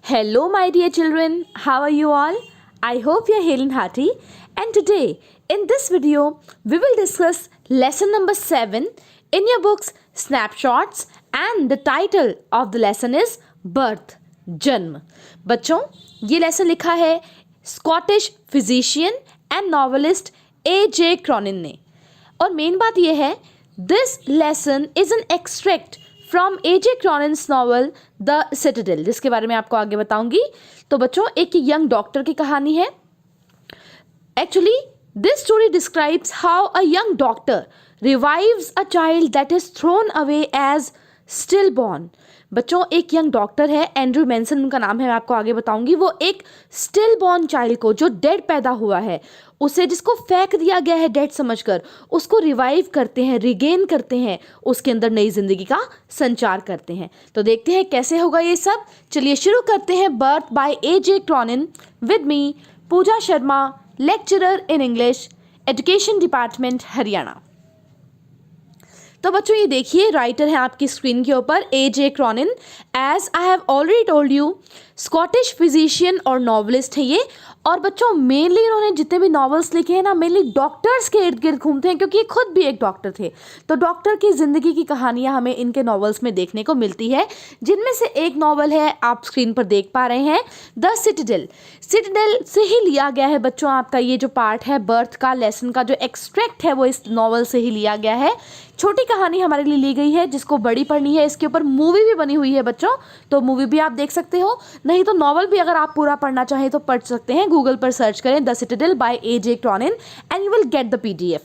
Hello, my dear children. How are you all? I hope you're hale and hearty. And today, in this video, we will discuss lesson number 7 in your books Snapshots, and the title of the lesson is Birth, जन्म. बच्चों, ये lesson लिखा है Scottish physician and novelist A.J. Cronin ने. और main बात ये है, this lesson is an extract from A.J. Cronin's novel the Citadel, जिसके बारे में आपको आगे बताऊंगी. तो बच्चों, एक यंग डॉक्टर की कहानी है. Actually this story describes how a young doctor revives a child that is thrown away as stillborn. बच्चों, एक यंग डॉक्टर है, एंड्रयू मेंसन उनका नाम है, मैं आपको आगे बताऊंगी. वो एक स्टिल बॉर्न चाइल्ड को, जो डेड पैदा हुआ है, उसे जिसको फेंक दिया गया है डेड समझकर, उसको रिवाइव करते हैं, रिगेन करते हैं, उसके अंदर नई जिंदगी का संचार करते हैं. तो देखते हैं कैसे होगा ये सब. चलिए शुरू करते हैं. Birth by A.J. Cronin with me Pooja Sharma, lecturer in English, education department, Haryana. तो बच्चों, ये देखिए, राइटर है आपकी स्क्रीन के ऊपर A.J. Cronin. As I have already told you, Scottish physician और नॉवलिस्ट है ये. और बच्चों, मेनली इन्होंने जितने भी नॉवेल्स लिखे हैं ना, मेनली डॉक्टर्स के इर्द गिर्द घूमते हैं, क्योंकि ये खुद भी एक डॉक्टर थे. तो डॉक्टर की ज़िंदगी की कहानियाँ हमें इनके नॉवेल्स में देखने को मिलती है, जिनमें से एक नॉवल है, आप स्क्रीन पर देख पा रहे हैं, द सिटाडेल. सिटाडेल से ही लिया गया है बच्चों आपका ये जो पार्ट है बर्थ का, लेसन का जो एक्सट्रैक्ट है, वो इस नॉवल से ही लिया गया है. छोटी कहानी हमारे लिए ली गई है, जिसको बड़ी पढ़नी है. इसके ऊपर मूवी भी बनी हुई है बच्चों, तो मूवी भी आप देख सकते हो. नहीं तो नॉवल भी अगर आप पूरा पढ़ना चाहें तो पढ़ सकते हैं. गूगल पर सर्च करें the Citadel by A.J. Cronin and you will get the PDF.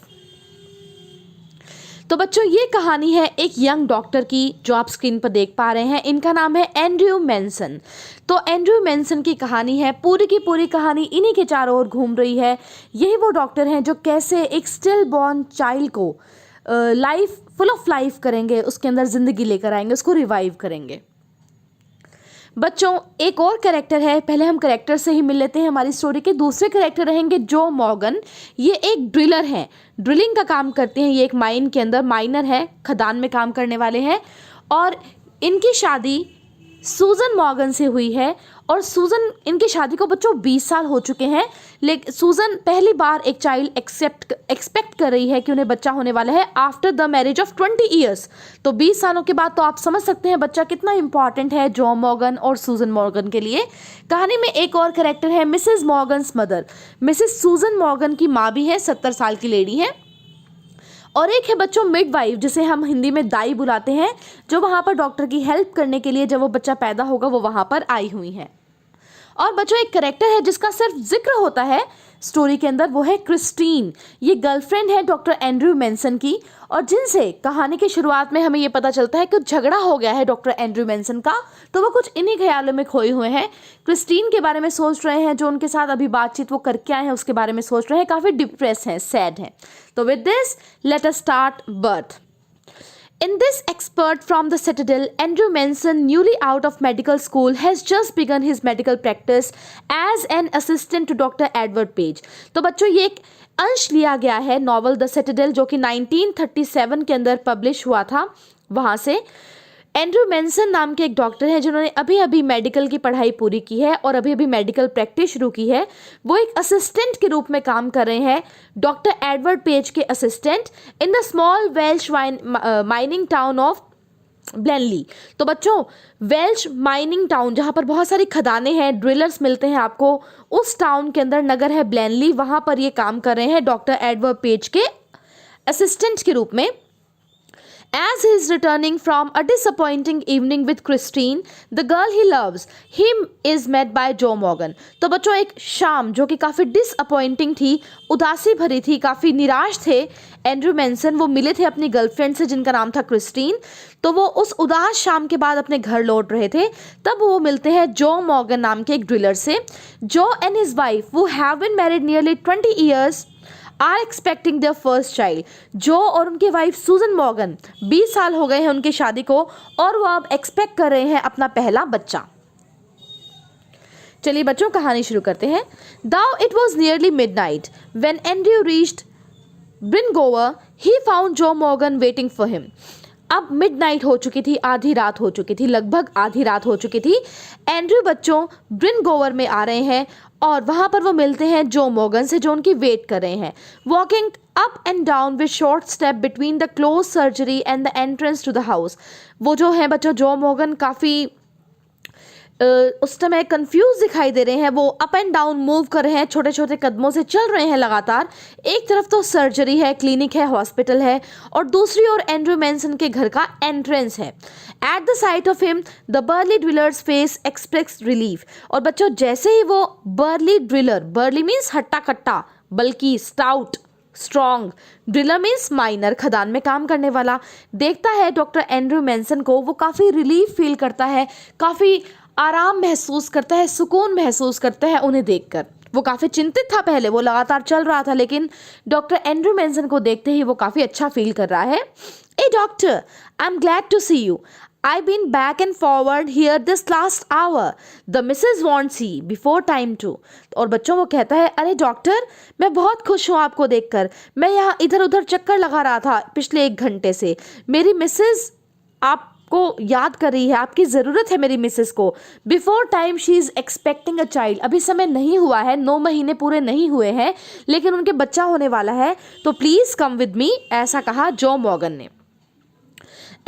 तो बच्चों, ये कहानी है एक यंग डॉक्टर की, जो आप स्क्रीन पर देख पा रहे हैं. इनका नाम है एंड्रयू मेंसन. तो एंड्रयू मेंसन की कहानी है, पूरी की पूरी कहानी इन्हीं के चारों ओर घूम रही है. यही वो डॉक्टर हैं जो कैसे एक स्टिल बॉर्न चाइल्ड को लाइफ, फुल ऑफ लाइफ करेंगे, उसके अंदर ज़िंदगी लेकर आएंगे, उसको रिवाइव करेंगे. बच्चों, एक और कैरेक्टर है, पहले हम कैरेक्टर से ही मिल लेते हैं हमारी स्टोरी के. दूसरे कैरेक्टर रहेंगे जो मॉर्गन. ये एक ड्रिलर हैं, ड्रिलिंग का काम करते हैं. ये एक माइन के अंदर माइनर है, खदान में काम करने वाले हैं. और इनकी शादी सूजन मॉर्गन से हुई है. और सूजन, इनकी शादी को बच्चों 20 साल हो चुके हैं, लेकिन सूजन पहली बार एक चाइल्ड एक्सपेक्ट कर रही है कि उन्हें बच्चा होने वाला है after the marriage of 20 years. तो 20 सालों के बाद तो आप समझ सकते हैं बच्चा कितना इंपॉर्टेंट है जो मॉर्गन और सूजन मॉर्गन के लिए. कहानी में एक और कैरेक्टर है Mrs Morgan's mother. Mrs Susan Morgan की माँ भी है, 70 साल की लेडी है. और एक है बच्चों मिडवाइफ, जिसे हम हिंदी में दाई बुलाते हैं, जो वहाँ पर डॉक्टर की हेल्प करने के लिए, जब वो बच्चा पैदा होगा, वो वहाँ पर आई हुई हैं. और बच्चों, एक कैरेक्टर है जिसका सिर्फ जिक्र होता है स्टोरी के अंदर, वो है क्रिस्टीन. ये गर्लफ्रेंड है डॉक्टर एंड्रयू मेंसन की, और जिनसे कहानी की शुरुआत में हमें ये पता चलता है कि झगड़ा हो गया है डॉक्टर एंड्रयू मेंसन का. तो वो कुछ इन्हीं ख्यालों में खोए हुए हैं, क्रिस्टीन के बारे में सोच रहे हैं, जो उनके साथ अभी बातचीत वो करके आए हैं उसके बारे में सोच रहे हैं, काफ़ी डिप्रेस हैं, सैड हैं. तो with this let us start birth. In this expert from the Citadel, Andrew Manson, newly out of medical school, has just begun his medical practice as an assistant to Dr. Edward Page. तो बच्चों, ये एक अंश लिया गया है novel the Citadel, जो कि 1937 के अंदर पब्लिश हुआ था. वहाँ से एंड्रयू मेंसन नाम के एक डॉक्टर हैं, जिन्होंने अभी अभी मेडिकल की पढ़ाई पूरी की है और अभी अभी मेडिकल प्रैक्टिस शुरू की है. वो एक असिस्टेंट के रूप में काम कर रहे हैं, डॉक्टर एडवर्ड पेज के assistant, in the small Welsh mining town of Blaenelly. तो बच्चों, वेल्श माइनिंग टाउन, जहाँ पर बहुत सारी खदानें हैं, ड्रिलर्स मिलते हैं आपको, उस टाउन के अंदर नगर है ब्लेनली, वहाँ पर ये काम कर रहे हैं डॉक्टर एडवर्ड पेज के असिस्टेंट के रूप में. As he is returning from a disappointing evening with Christine, the girl he loves, he is met by Joe Morgan. तो बच्चों, एक शाम जो कि काफ़ी डिसअपॉइंटिंग थी, उदासी भरी थी, काफ़ी निराश थे एंड्रयू मेंसन. वो मिले थे अपनी गर्लफ्रेंड से, जिनका नाम था क्रिस्टीन. तो वो उस उदास शाम के बाद अपने घर लौट रहे थे, तब वो मिलते हैं जो मॉर्गन नाम के एक ड्रिलर से. जो एंड हिज वाइफ, वो have been married nearly 20 years, are expecting their first child. Joe और उनके वाइफ सूजन मॉर्गन, 20 साल हो गए हैं उनकी शादी को, और वो अब एक्सपेक्ट कर रहे हैं अपना पहला बच्चा. चलिए बच्चों, कहानी शुरू करते हैं. Though it was nearly midnight when Andrew reached Bringower, he found Joe Morgan waiting for him. अब मिडनाइट हो चुकी थी, आधी रात हो चुकी थी, लगभग आधी रात हो चुकी थी। एंड्रयू बच्चों ब्रिनगोवर में आ रहे हैं और वहाँ पर वो मिलते हैं जो मॉर्गन से, जो उनकी वेट कर रहे हैं। Walking up and down with short step between the close surgery and the entrance to the house. वो जो है बच्चों जो मॉर्गन काफ़ी उस समय कंफ्यूज दिखाई दे रहे हैं। वो अप एंड डाउन मूव कर रहे हैं, छोटे छोटे कदमों से चल रहे हैं लगातार। एक तरफ तो सर्जरी है, क्लिनिक है, हॉस्पिटल है, और दूसरी ओर एंड्रयू मेंसन के घर का एंट्रेंस है। At the sight of him the burly driller's face express relief. और बच्चों जैसे ही वो बर्ली ड्रिलर, बर्ली मीन्स हट्टा कट्टा, बल्कि stout, strong, driller means miner, खदान में काम करने वाला, देखता है डॉक्टर एंड्रयू मेंसन को, वो काफ़ी रिलीफ फील करता है, काफ़ी आराम महसूस करता है, सुकून महसूस करता है उन्हें देखकर। वो काफ़ी चिंतित था पहले, वो लगातार चल रहा था, लेकिन डॉक्टर एंड्रयू मेंसन को देखते ही वो काफ़ी अच्छा फील कर रहा है। Ah doctor, I am glad to see you. I've been back and forward here this last hour. The Mrs. wants you before time too. और बच्चों वो कहता है, अरे डॉक्टर मैं बहुत खुश हूँ आपको देखकर, मैं यहाँ इधर उधर चक्कर लगा रहा था पिछले 1 घंटे से। मेरी मिसेज आपको याद कर रही है, आपकी ज़रूरत है मेरी मिसेस को। Before time she is expecting a child. अभी समय नहीं हुआ है, 9 महीने पूरे नहीं हुए हैं, लेकिन उनके बच्चा होने वाला है, तो प्लीज़ कम विद मी, ऐसा कहा जो मॉर्गन ने।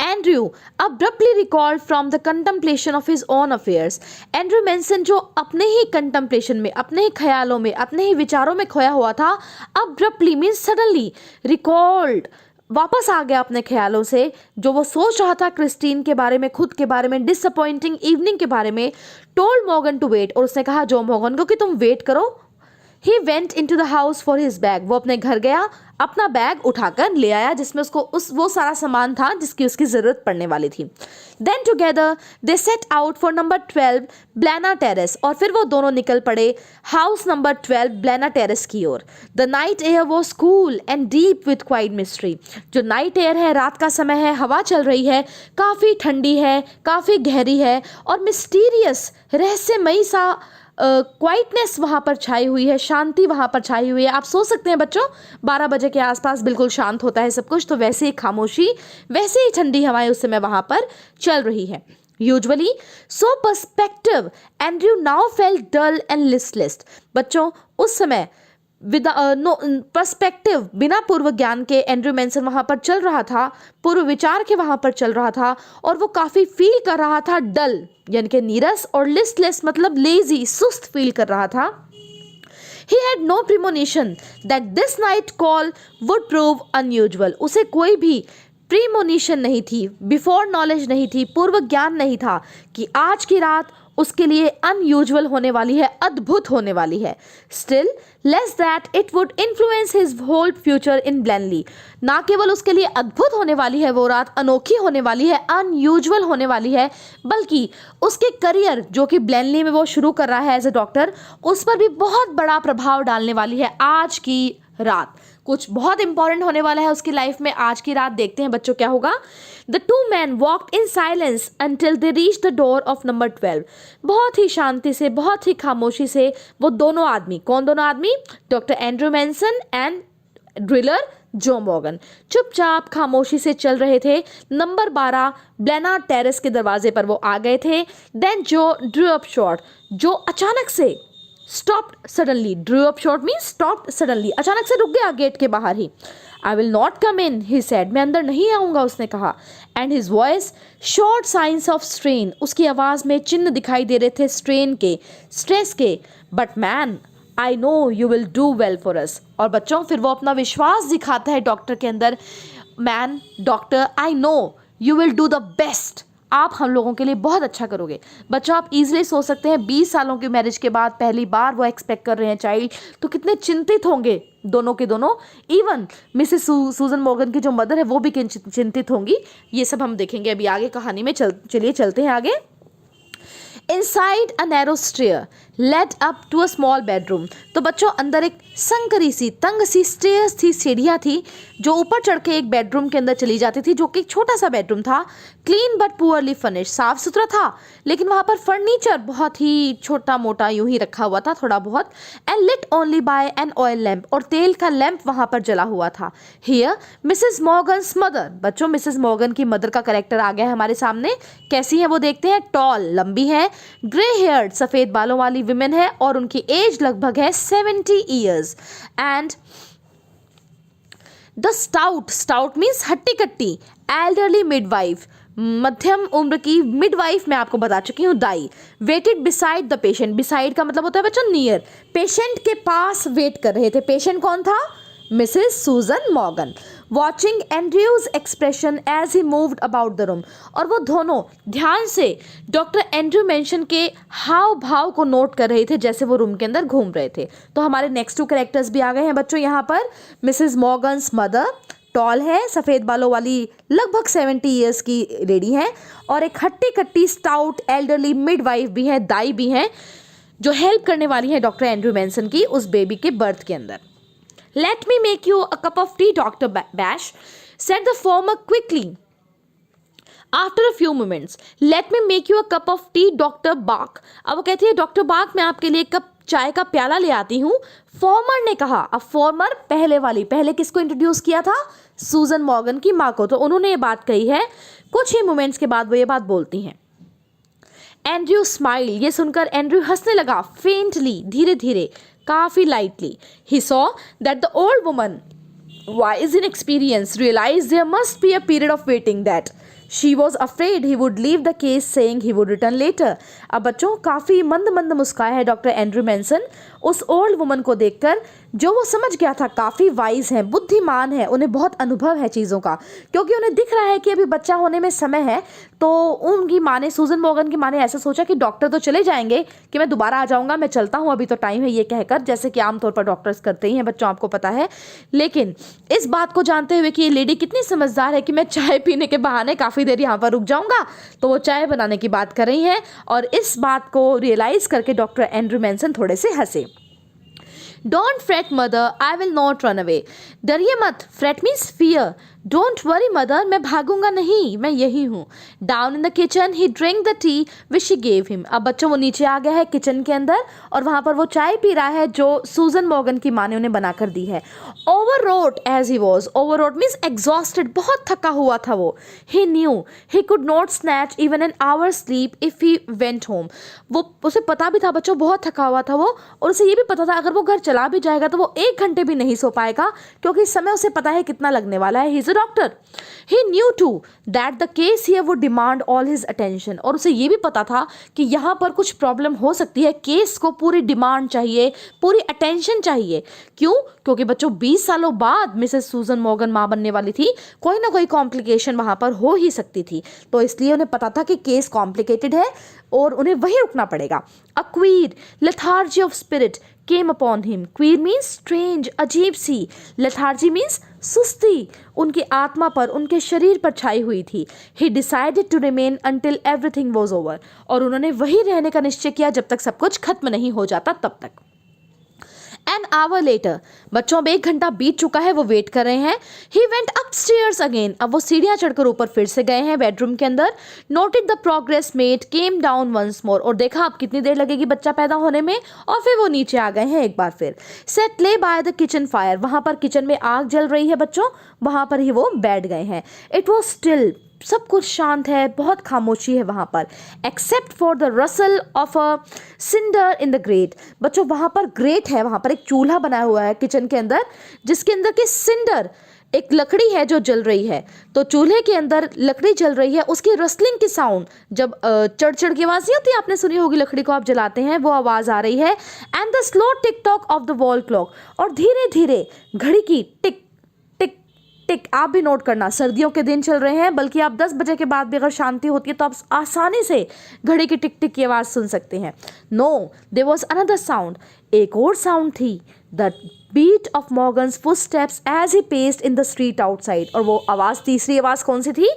Andrew abruptly recalled from the contemplation of his own affairs. Andrew mention जो अपने ही कंटम्पलेशन में, अपने ही ख्यालों में, अपने ही विचारों में खोया हुआ था, abruptly means suddenly, recalled वापस आ गया अपने ख्यालों से। जो वो सोच रहा था क्रिस्टीन के बारे में, खुद के बारे में, डिसअपॉइंटिंग इवनिंग के बारे में, टोल्ड मॉर्गन टू वेट, और उसने कहा जो मॉर्गन को कि तुम वेट करो। He went into the house for his bag. वो अपने घर गया, अपना बैग उठाकर ले आया जिसमें उसको वो सारा सामान था जिसकी उसकी ज़रूरत पड़ने वाली थी। Then together they set out for number 12 ब्लैना terrace, और फिर वो दोनों निकल पड़े हाउस नंबर 12 ब्लैना टेरेस की ओर। The night air was cool and deep with quiet mystery. जो नाइट एयर है, रात का समय है, हवा चल रही है, काफ़ी ठंडी है, काफ़ी गहरी है, और मिस्टीरियस, रहस्यमयी सा क्वाइटनेस वहाँ पर छाई हुई है, शांति वहाँ पर छाई हुई है। आप सोच सकते हैं बच्चों 12 बजे के आसपास बिल्कुल शांत होता है सब कुछ, तो वैसे ही खामोशी, वैसे ही ठंडी हवाएं उस समय वहाँ पर चल रही है। Usually so perspective Andrew now felt dull and listless. बच्चों उस समय नो पर्सपेक्टिव, बिना पूर्व ज्ञान के एंड्रयू मेंसन वहाँ पर चल रहा था, पूर्व विचार के वहाँ पर चल रहा था, और वो काफ़ी फील कर रहा था डल यानी कि नीरस, और लिस्टलेस मतलब लेजी, सुस्त फील कर रहा था। He had no premonition that this night call would prove unusual. उसे कोई भी प्रीमोनिशन नहीं थी, बिफोर नॉलेज नहीं थी, पूर्व ज्ञान नहीं था कि आज की रात उसके लिए अनयूजुअल होने वाली है, अद्भुत होने वाली है। Still less that it would influence his whole future in Blaenelly. ना केवल उसके लिए अद्भुत होने वाली है वो रात, अनोखी होने वाली है, अनयूजुअल होने वाली है, बल्कि उसके करियर जो कि ब्लैनली में वो शुरू कर रहा है एज ए डॉक्टर, उस पर भी बहुत बड़ा प्रभाव डालने वाली है आज की रात। कुछ बहुत इंपॉर्टेंट होने वाला है उसकी लाइफ में आज की रात। देखते हैं बच्चों क्या होगा। The 2 men walked in silence until they reached the door of number 12. बहुत ही शांति से, बहुत ही खामोशी से वो दोनों आदमी, कौन दोनों आदमी? Doctor Andrew mention and driller जो मॉर्गन चुपचाप खामोशी से चल रहे थे। नंबर 12 ब्लैना टेरेस के दरवाजे पर वो आ गए थे। देन जो ड्रू अप शॉर्ट, जो अचानक से stopped suddenly, drew up short means stopped suddenly, अचानक से रुक गया गेट के बाहर ही। I will not come in, he said, मैं अंदर नहीं आऊँगा उसने कहा। And his voice short science of strain, उसकी आवाज़ में चिन्ह दिखाई दे रहे थे स्ट्रेन के, स्ट्रेस के। But man I know you will do well for us. और बच्चों फिर वो अपना विश्वास दिखाता है डॉक्टर के अंदर। Man, doctor, I know you will do the best, आप हम लोगों के लिए बहुत अच्छा करोगे। बच्चों आप इजीली सोच सकते हैं 20 सालों की मैरिज के बाद पहली बार वो एक्सपेक्ट कर रहे हैं चाइल्ड, तो कितने चिंतित होंगे दोनों के दोनों। इवन मिसेस सूजन मॉर्गन की जो मदर है वो भी चिंतित होंगी। ये सब हम देखेंगे अभी आगे कहानी में। चलिए चलते हैं आगे। Inside a narrow stair, led up to a small bedroom. तो बच्चों अंदर एक संकरी सी तंग सी स्टेयर्स थी, सीढ़ियाँ थी जो ऊपर चढ़ के एक बेडरूम के अंदर चली जाती थी, जो कि एक छोटा सा बेडरूम था। क्लीन बट पुअरली फर्निश्ड, साफ सुथरा था लेकिन वहाँ पर फर्नीचर बहुत ही छोटा मोटा यूं ही रखा हुआ था, थोड़ा बहुत। And lit only by an oil lamp, और तेल का लैंप वहाँ पर जला हुआ था। Here Mrs Morgan's mother. बच्चों मिसेस मॉर्गन की मदर का करेक्टर आ गया है हमारे सामने। कैसी है वो देखते हैं। टॉल, लंबी है, ग्रे हेयर्ड, सफ़ेद बालों वाली विमेन है, और उनकी एज लगभग है 70 years. And the stout, stout means हट्टी कट्टी, एल्डरली मिडवाइफ, मध्यम उम्र की मिडवाइफ, मैं आपको बता चुकी हूँ, दाई। Waited beside the patient, beside का मतलब होता है बच्चों नियर, पेशेंट के पास वेट कर रहे थे। पेशेंट कौन था? Mrs Susan Morgan. Watching Andrew's expression as he moved about the room, और वो दोनों ध्यान से डॉक्टर एंड्रयू मेंशन के हाव भाव को नोट कर रहे थे जैसे वो रूम के अंदर घूम रहे थे। तो हमारे नेक्स्ट 2 कैरेक्टर्स भी आ गए हैं बच्चों यहाँ पर। मिसेस मॉर्गन्स मदर टॉल है, सफ़ेद बालों वाली, लगभग 70 ईयर्स की लेडी है, और एक हट्टी कट्टी स्टाउट एल्डरली मिडवाइफ भी है, दाई भी हैं, जो हेल्प करने वाली है डॉक्टर एंड्रयू मेंसन की उस बेबी के बर्थ के अंदर। Let me make you a cup of tea, Dr. Bash, said the former quickly. After a few moments, let me make you a cup of tea, Dr. Bach. अब वो कहती है doctor बाक मैं आपके लिए एक कप चाय का प्याला ले आती हूँ। फॉर्मर ने कहा। अब फॉर्मर पहले वाली, पहले किसको इंट्रोड्यूस किया था? सूजन मॉर्गन की माँ को। तो उन्होंने ये बात कही है, कुछ ही मोमेंट्स के बाद वो ये बात बोलती हैं। एंड्रयू स्माइल, ये सुनकर एंड्रयू हंसने लगा, फेंटली, धीरे धीरे, काफी lightly. He saw that the old woman wise in experience realized there must be a period of waiting, that she was afraid he would leave the case saying he would return later. अब बच्चों काफ़ी मंद मंद मुस्काया है doctor Andrew mention उस old woman को देखकर, जो वो समझ गया था काफ़ी वाइज है, बुद्धिमान है, उन्हें बहुत अनुभव है चीज़ों का, क्योंकि उन्हें दिख रहा है कि अभी बच्चा होने में समय है। तो उनकी माँ ने, सूजन मॉर्गन की माँ ने ऐसा सोचा कि डॉक्टर तो चले जाएंगे, कि मैं दोबारा आ जाऊँगा, मैं चलता हूँ, अभी तो टाइम है, ये कहकर, जैसे कि आमतौर पर डॉक्टर्स करते ही हैं बच्चों, आपको पता है। लेकिन इस बात को जानते हुए कि ये लेडी कितनी समझदार है कि मैं चाय पीने के बहाने काफ़ी देर यहाँ पर रुक जाऊँगा, तो वो चाय बनाने की बात कर रही हैं, और इस बात को रियलाइज़ करके डॉक्टर एंड्रयू मेंसन थोड़े से हंसे। Don't freight mother, I will not run away. डरिए मत, freight means fear. Don't worry mother, मैं भागूंगा नहीं, मैं यही हूँ। Down in the kitchen he drink the T which she gave him. अब बच्चों वो नीचे आ गया है किचन के अंदर, और वहाँ पर वो चाय पी रहा है जो सूजन मॉर्गन की माँ ने उन्हें बना कर दी है। Overwrought as he was, overwrought means exhausted, बहुत थका हुआ था वो। He knew he could not snatch even an hour sleep if he went home. वो उसे पता भी था बच्चों, बहुत थका हुआ था वो, और उसे ये भी पता था अगर वो घर चला भी जाएगा तो वो 1 घंटे भी नहीं सो पाएगा, क्योंकि समय उसे पता है कितना लगने वाला है। He is a doctor. He new to that the case here would demand all his attention, और उसे ये भी पता था कि यहाँ पर कुछ प्रॉब्लम हो सकती है, केस को पूरी डिमांड चाहिए, पूरी अटेंशन चाहिए। क्यों? क्योंकि बच्चों 20 सालों बाद मिसेस सूजन मॉर्गन माँ बनने वाली थी, कोई ना कोई कॉम्प्लिकेशन वहाँ पर हो ही सकती थी, तो इसलिए उन्हें पता था कि केस कॉम्प्लिकेटेड है और उन्हें वहीं रुकना पड़ेगा। A queer lethargy of spirit came upon him. Queer means strange, अजीब सी, lethargy मीन्स सुस्ती उनकी आत्मा पर, उनके शरीर पर छाई हुई थी। He decided to remain until everything was over. और उन्होंने वही रहने का निश्चय किया जब तक सब कुछ खत्म नहीं हो जाता तब तक। An hour later, बच्चों अब 1 घंटा बीत चुका है, वो वेट कर रहे हैं। He went upstairs again. अब वो सीढ़ियाँ चढ़कर ऊपर फिर से गए हैं बेडरूम के अंदर। Noted the progress made, came down once more. और देखा अब कितनी देर लगेगी बच्चा पैदा होने में, और फिर वो नीचे आ गए हैं एक बार फिर। Set lay by the kitchen fire. वहाँ पर किचन में आग जल रही है बच्चों, वहाँ पर ही वो बैठ गए हैं। It was still. सब कुछ शांत है, बहुत खामोशी है वहाँ पर, except for the rustle of a cinder in the grate. बच्चों वहाँ पर ग्रेट है, वहाँ पर एक चूल्हा बनाया हुआ है किचन के अंदर, जिसके अंदर की सिंडर, एक लकड़ी है जो जल रही है। तो चूल्हे के अंदर लकड़ी जल रही है, उसकी रसलिंग की साउंड, जब चढ़ चढ़ की आवाज़ नहीं होती, आपने सुनी होगी, लकड़ी को आप जलाते हैं, वो आवाज़ आ रही है। And the slow tick tock of the wall clock, और धीरे धीरे घड़ी की टिक टिक, आप भी नोट करना, सर्दियों के दिन चल रहे हैं, बल्कि आप 10 बजे के बाद भी अगर शांति होती है तो आप आसानी से घड़ी की टिक टिक की आवाज़ सुन सकते हैं। No, there was another sound, एक और साउंड थी, the beat of Morgan's footsteps as he paced in the street outside. और वो आवाज़, तीसरी आवाज़ कौन सी थी?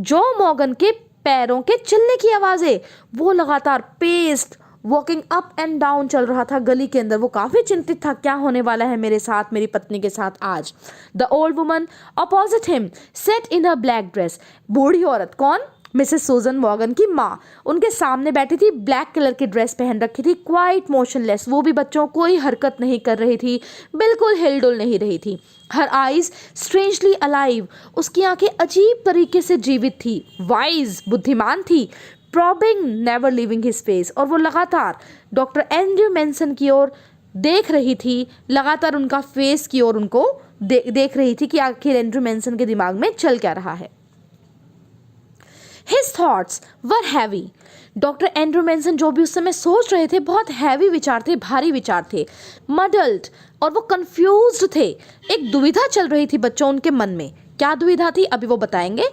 जो मॉर्गन के पैरों के चलने की आवाज़ है, वो लगातार paste, walking up and down चल रहा था गली के अंदर। वो काफ़ी चिंतित था, क्या होने वाला है मेरे साथ, मेरी पत्नी के साथ आज। The old woman opposite him set in a black dress. बूढ़ी औरत, कौन? मिसेस सूजन मॉर्गन की माँ, उनके सामने बैठी थी, ब्लैक कलर की ड्रेस पहन रखी थी, क्वाइट मोशनलेस। वो भी बच्चों कोई हरकत नहीं कर रही थी, बिल्कुल हिलडुल नहीं रही थी। हर आईज स्ट्रेंजली अलाइव, उसकी आंखें अजीब तरीके से जीवित थी। वाइज, बुद्धिमान थी। Probing, never leaving his face, और वो लगातार डॉक्टर एंड्रयू मेंसन की ओर देख रही थी, लगातार उनका फेस की ओर उनको देख रही थी कि आखिर एंड्रयू मेंसन के दिमाग में चल क्या रहा है। His thoughts were heavy. Doctor Andrew mention जो भी उस समय सोच रहे थे, बहुत हैवी विचार थे, भारी विचार थे, मडल्ड, और वो कंफ्यूज्ड थे। एक दुविधा चल रही थी बच्चों उनके मन में। क्या दुविधा थी, अभी वो बताएंगे।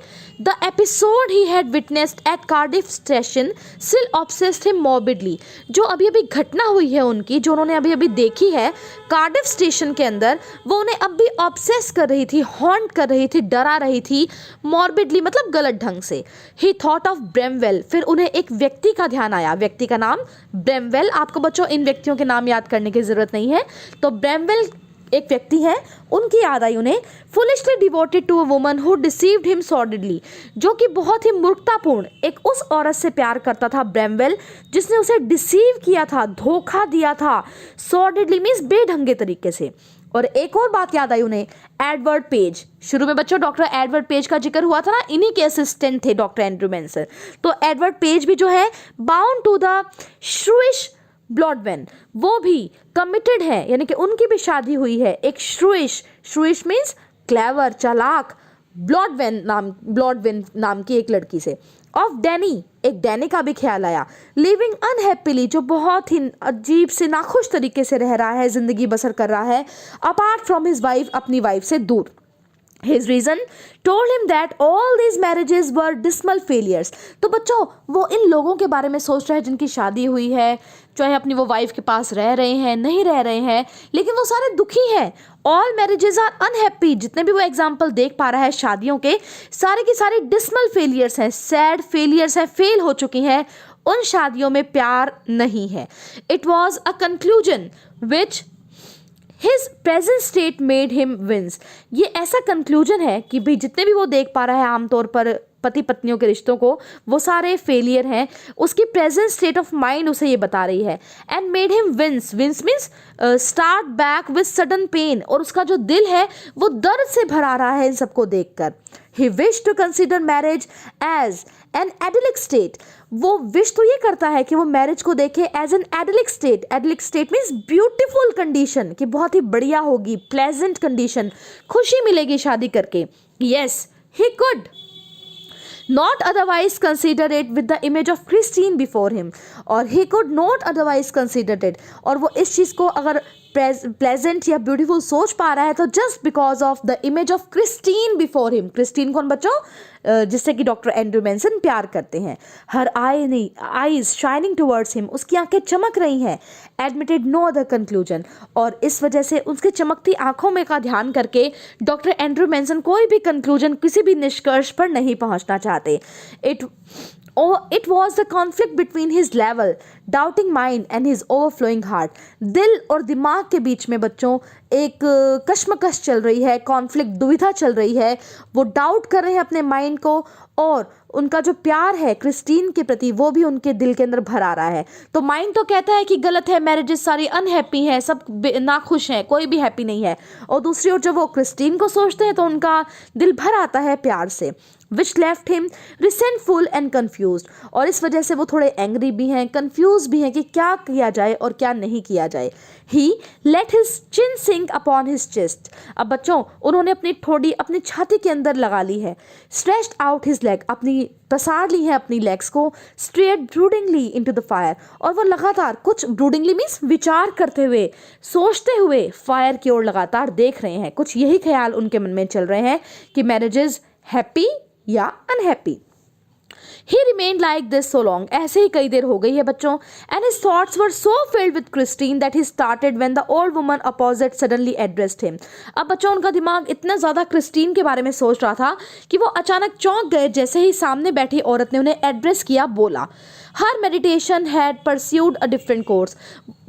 The episode he had witnessed at Cardiff station still obsessed him morbidly. जो अभी अभी घटना हुई है उनकी, जो उन्होंने अभी अभी देखी है कार्डिफ स्टेशन के अंदर, वो उन्हें अब भी ऑब्सेस कर रही थी, हॉन्ट कर रही थी, डरा रही थी। मॉर्बिडली मतलब गलत ढंग से। ही थॉट ऑफ ब्रेमवेल, फिर उन्हें एक व्यक्ति का ध्यान आया, व्यक्ति का नाम ब्रेमवेल। आपको बच्चों इन व्यक्तियों के नाम याद करने की जरूरत नहीं है। तो ब्रेमवेल एक व्यक्ति है, उनकी याद आई उन्हें। Foolishly devoted to a woman who deceived him sordidly, जो कि बहुत ही मूर्खतापूर्ण एक उस औरत से प्यार करता था ब्रेमवेल, जिसने उसे डिसीव किया था, धोखा दिया था। सॉर्डिडली मीन्स बेढंगे तरीके से। और एक और बात याद आई उन्हें, एडवर्ड पेज। शुरू में बच्चों डॉक्टर एडवर्ड पेज का जिक्र हुआ था ना, इन्हीं के असिस्टेंट थे डॉक्टर एंड्रयू मेंसन। तो एडवर्ड पेज भी जो है बाउंड टू द श्रूइश ब्लॉडवेन, वो भी कमिटेड है, यानी कि उनकी भी शादी हुई है एक श्रूइश मीन्स क्लेवर, चालाक, ब्लॉडवेन नाम की एक लड़की से। ऑफ डैनी, एक डैनी का भी ख्याल आया। लिविंग अनहैप्पीली, जो बहुत ही अजीब से नाखुश तरीके से रह रहा है, जिंदगी बसर कर रहा है, अपार्ट फ्रॉम हिज वाइफ, अपनी वाइफ से दूर। His reason told him that all these marriages were dismal failures. तो बच्चों वो इन लोगों के बारे में सोच रहा है जिनकी शादी हुई है, चाहे अपनी वो वाइफ के पास रह रहे हैं, नहीं रह रहे हैं, लेकिन वो सारे दुखी हैं। ऑल मैरिजेस आर अनहैप्पी, जितने भी वो एग्जाम्पल देख पा रहा है शादियों के, सारे की सारी डिसमल फेलियर्स हैं, सैड फेलियर्स हैं, फेल हो चुकी हैं। उन शादियों में प्यार नहीं है। It was a conclusion which His present state made him wince. ये ऐसा कंक्लूजन है कि भाई जितने भी वो देख पा रहा है आमतौर पर पति पत्नियों के रिश्तों को, वो सारे फेलियर हैं। उसकी प्रेजेंट स्टेट ऑफ माइंड उसे ये बता रही है। And made him wince, wince means start back with sudden pain, और उसका जो दिल है वो दर्द से भरा रहा है इन सबको देखकर। He wished to consider marriage as an idyllic state. वो विश तो ये करता है कि वो मैरिज को देखे as an idyllic state. Idyllic state means beautiful condition, कि बहुत ही बढ़िया होगी, प्लेजेंट कंडीशन, खुशी मिलेगी शादी करके। Yes, he could not otherwise consider it with the image of Christine before him, और he could not otherwise consider it, और वो इस चीज़ को अगर प्लेजेंट या ब्यूटीफुल सोच पा रहा है तो just because of the image of Christine before him. Christine कौन बच्चों? जिससे कि डॉक्टर एंड्रयू मेंसन प्यार करते हैं। Her eyes shining towards him, उसकी आंखें चमक रही हैं। एडमिटेड नो अदर कंक्लूजन, और इस वजह से उसके चमकती आंखों में का ध्यान करके डॉक्टर एंड्रयू मेंसन कोई भी कंक्लूजन, किसी भी निष्कर्ष पर नहीं पहुंचना चाहते। It was the conflict between his level, doubting mind and his overflowing heart. दिल और दिमाग के बीच में बच्चों एक कश्मकश चल रही है, कॉन्फ्लिक्ट, दुविधा चल रही है। वो डाउट कर रहे हैं अपने माइंड को, और उनका जो प्यार है क्रिस्टीन के प्रति वो भी उनके दिल के अंदर भर आ रहा है। तो माइंड तो कहता है कि गलत है, मैरिजेस सारी अनहैप्पी हैं, सब नाखुश हैं, कोई भी हैप्पी नहीं है। और दूसरी ओर जब वो क्रिस्टीन को सोचते हैं तो उनका दिल भर आता है प्यार से। Which left him resentful and confused, और इस वजह से वो थोड़े एंग्री भी हैं, कन्फ्यूज भी हैं कि क्या किया जाए और क्या नहीं किया जाए। ही लेट हिज चिन सिंक अपॉन हिज चेस्ट, अब बच्चों उन्होंने अपनी ठोड़ी अपनी छाती के अंदर लगा ली है। स्ट्रेच्ड आउट हिज लेग, अपनी पसार ली है अपनी लेग्स को। स्ट्रेट ब्रूडिंगली इनटू द फायर, और वो लगातार कुछ, ब्रूडिंगली मीन्स विचार करते हुए, सोचते हुए फायर की ओर लगातार देख रहे हैं। कुछ यही ख्याल उनके मन में चल रहे हैं कि मैरिजेज हैप्पी या unhappy. He remained like this so long, ऐसे ही कई देर हो गई है बच्चों। And his thoughts were so filled with Christine that he started when the old woman opposite suddenly addressed him. अब बच्चों उनका दिमाग इतना ज़्यादा क्रिस्टीन के बारे में सोच रहा था कि वो अचानक चौंक गए जैसे ही सामने बैठी औरत ने उन्हें एड्रेस किया, बोला। Her meditation had pursued a different course.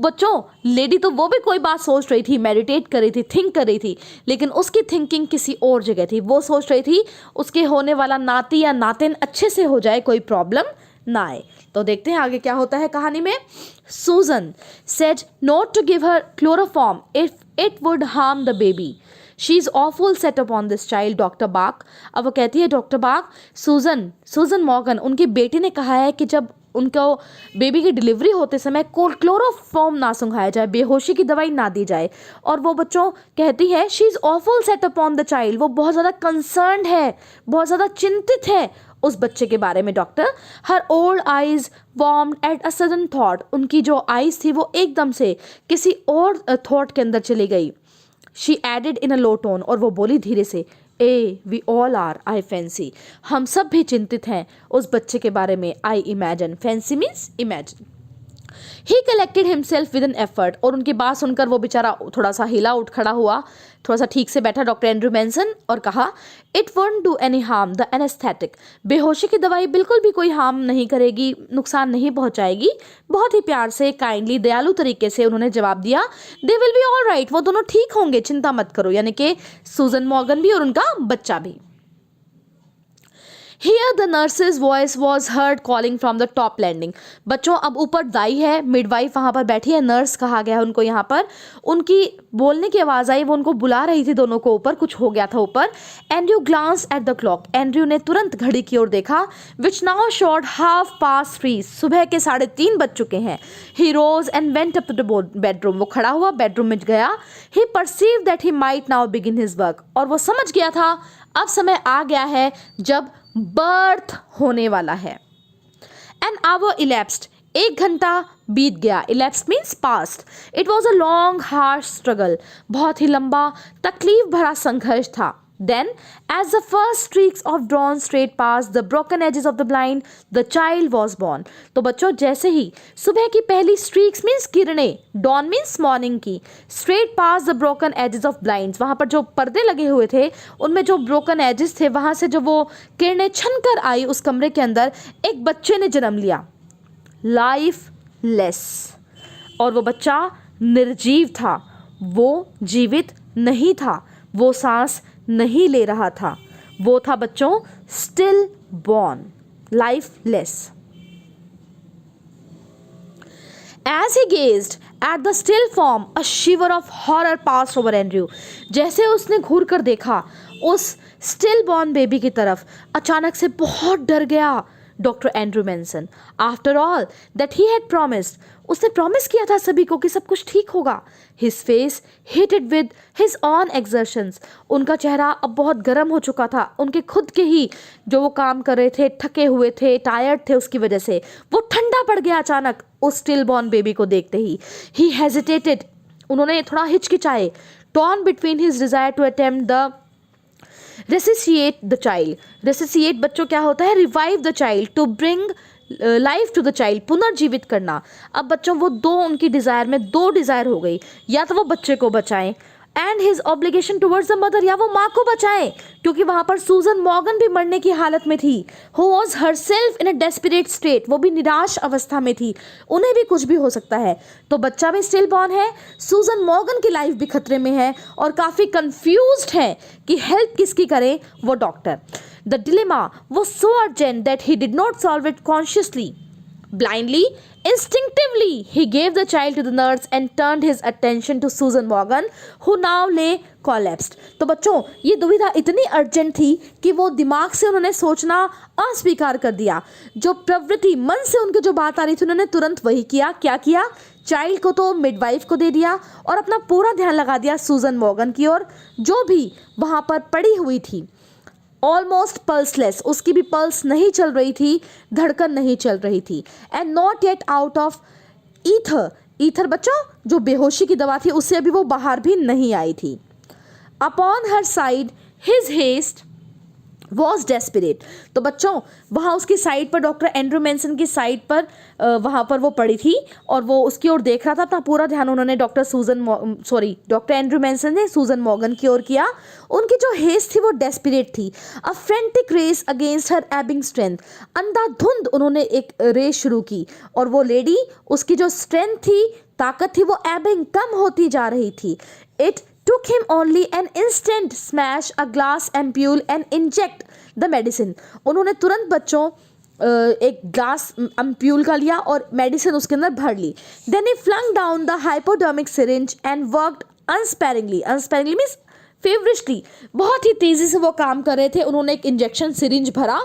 बच्चों, लेडी तो वो भी कोई बात सोच रही थी, मेडिटेट कर रही थी, थिंक कर रही थी, लेकिन उसकी थिंकिंग किसी और जगह थी। वो सोच रही थी उसके होने वाला नाती या नातिन अच्छे से हो जाए, कोई प्रॉब्लम ना आए। तो देखते हैं आगे क्या होता है कहानी में। Susan said not to give her chloroform if it would harm the baby. She is awful set upon this child doctor बाक। अब वो कहती है डॉक्टर बाक, सूजन मॉर्गन, उनकी बेटी ने कहा है कि जब उनको बेबी की डिलीवरी होते समय क्लोरोफॉर्म ना सुंघाया जाए, बेहोशी की दवाई ना दी जाए। और वो बच्चों कहती है she is awful set upon the child, वो बहुत ज़्यादा कंसर्न्ड है, बहुत ज़्यादा चिंतित है उस बच्चे के बारे में। Doctor, her old eyes warmed at a sudden thought, उनकी जो आईज थी वो एकदम से किसी और थॉट के अंदर चली गई। She added in a low tone, और वो बोली धीरे से, aye we all are, I fancy, हम सब भी चिंतित हैं उस बच्चे के बारे में। I imagine, fancy means imagine. He collected himself with an effort, और उनकी बात सुनकर वो बेचारा थोड़ा सा हिला, उठ खड़ा हुआ, थोड़ा सा ठीक से बैठा डॉक्टर एंड्रयू मेंसन, और कहा, it won't do any harm the anaesthetic, बेहोशी की दवाई बिल्कुल भी कोई हार्म नहीं करेगी, नुकसान नहीं पहुंचाएगी। बहुत ही प्यार से, काइंडली, दयालु तरीके से उन्होंने जवाब दिया, they will be all right, वो दोनों ठीक होंगे, चिंता मत करो, यानी कि सूजन मॉर्गन भी और उनका बच्चा भी। Here the nurse's voice was heard calling from the top landing. बच्चों, अब ऊपर दाई है, मिडवाइफ वहाँ पर बैठी है, नर्स कहा गया है उनको यहाँ पर, उनकी बोलने की आवाज़ आई, वो उनको बुला रही थी दोनों को ऊपर, कुछ हो गया था ऊपर। Andrew glance at the clock, Andrew ने तुरंत घड़ी की ओर देखा, विच नाउ शोड 3:30, सुबह के 3:30 बज चुके हैं। He rose and went up to the bedroom, वो खड़ा हुआ, बेडरूम में गया। He perceived that he might now begin his work, और वो समझ गया था अब समय आ गया है जब बर्थ होने वाला है। एन आवर इलेप्स्ड, 1 घंटा बीत गया। Elapsed means past. It was a long harsh struggle, बहुत ही लंबा तकलीफ भरा संघर्ष था। Then, as the first streaks of dawn strayed past the broken edges of the blind, the child was born. तो बच्चों, जैसे ही सुबह की पहली streaks means किरणें, dawn means morning की, strayed past the broken edges of blinds, वहाँ पर जो पर्दे लगे हुए थे उनमें जो broken edges थे, वहाँ से जो वो किरणें छन कर आई उस कमरे के अंदर, एक बच्चे ने जन्म लिया, lifeless, और वो बच्चा निर्जीव था, वो जीवित नहीं था, वो सांस नहीं ले रहा था, वो था बच्चों still born, lifeless. As he gazed at the still form, a shiver of horror passed over Andrew. जैसे उसने घूर कर देखा उस स्टिल बॉर्न बेबी की तरफ, अचानक से बहुत डर गया doctor Andrew Manson. After all that he had promised, उसने प्रॉमिस किया था सभी को कि सब कुछ ठीक होगा। His face heated with his own exertions, उनका चेहरा अब बहुत गर्म हो चुका था, उनके खुद के ही जो वो काम कर रहे थे, थके हुए थे, टायर्ड थे, उसकी वजह से वो ठंडा पड़ गया अचानक उस स्टिल बॉर्न बेबी को देखते ही। ही हेजिटेटेड, उन्होंने थोड़ा हिचकिचाए, torn between his desire to attempt the resuscitate the child. resuscitate बच्चों क्या होता है? revive the child, to bring life to the child, पुनर्जीवित करना। अब बच्चों वो दो, उनकी डिज़ायर में 2 डिज़ायर हो गई, या तो वो बच्चे को बचाएं and his obligation towards the mother, या वो माँ को बचाएं, क्योंकि वहाँ पर सूजन मॉर्गन भी मरने की हालत में थी, who was herself in a desperate state, वो भी निराश अवस्था में थी, उन्हें भी कुछ भी हो सकता है। तो बच्चा भी स्टिल बॉर्न है, सूजन मॉर्गन की लाइफ भी खतरे में है, और काफ़ी कन्फ्यूज्ड है कि हेल्प किसकी करें वो doctor. The dilemma was so urgent that he did not solve it consciously. Blindly, instinctively, he gave the child to the nurse and turned his attention to Susan Morgan, who now lay collapsed. तो बच्चों, ये दुविधा इतनी urgent थी कि वो दिमाग से उन्होंने सोचना अस्वीकार कर दिया। जो प्रवृत्ति मन से उनके जो बात आ रही थी, उन्होंने तुरंत वही किया। क्या किया? चाइल्ड को तो मिडवाइफ को दे दिया और अपना पूरा ध्यान लगा दिया सूजन मॉर्गन की ओर, जो भी वहाँ पर पड़ी हुई थी, ऑलमोस्ट पल्सलेस, उसकी भी पल्स नहीं चल रही थी, धड़कन नहीं चल रही थी, and not yet out of ether. Ether बच्चों जो बेहोशी की दवा थी, उससे अभी वो बाहर भी नहीं आई थी। Upon her side his haste was desperate. तो बच्चों वहाँ उसकी साइड पर, डॉक्टर एंड्रू मेंसन की साइड पर वहाँ पर वो पड़ी थी और वो उसकी ओर देख रहा था। अपना पूरा ध्यान उन्होंने डॉक्टर एंड्रू मेंसन ने सूजन मॉर्गन की ओर किया। उनकी जो हेस थी वो डेस्परेट थी। A frantic race against her ebbing strength. अंधाधुंध उन्होंने एक रेस शुरू की और वो लेडी, उसकी जो स्ट्रेंथ थी, ताकत थी, वो एबिंग कम होती जा रही थी। It took him only an instant smash a glass ampule and inject the medicine। उन्होंने तुरंत बच्चों एक ग्लास अम्प्यूल का लिया और मेडिसिन उसके अंदर भर ली। Then he flung down the hypodermic syringe and worked unsparingly means फेवरिशली, बहुत ही तेजी से वो काम कर रहे थे। उन्होंने एक इंजेक्शन सिरिंज भरा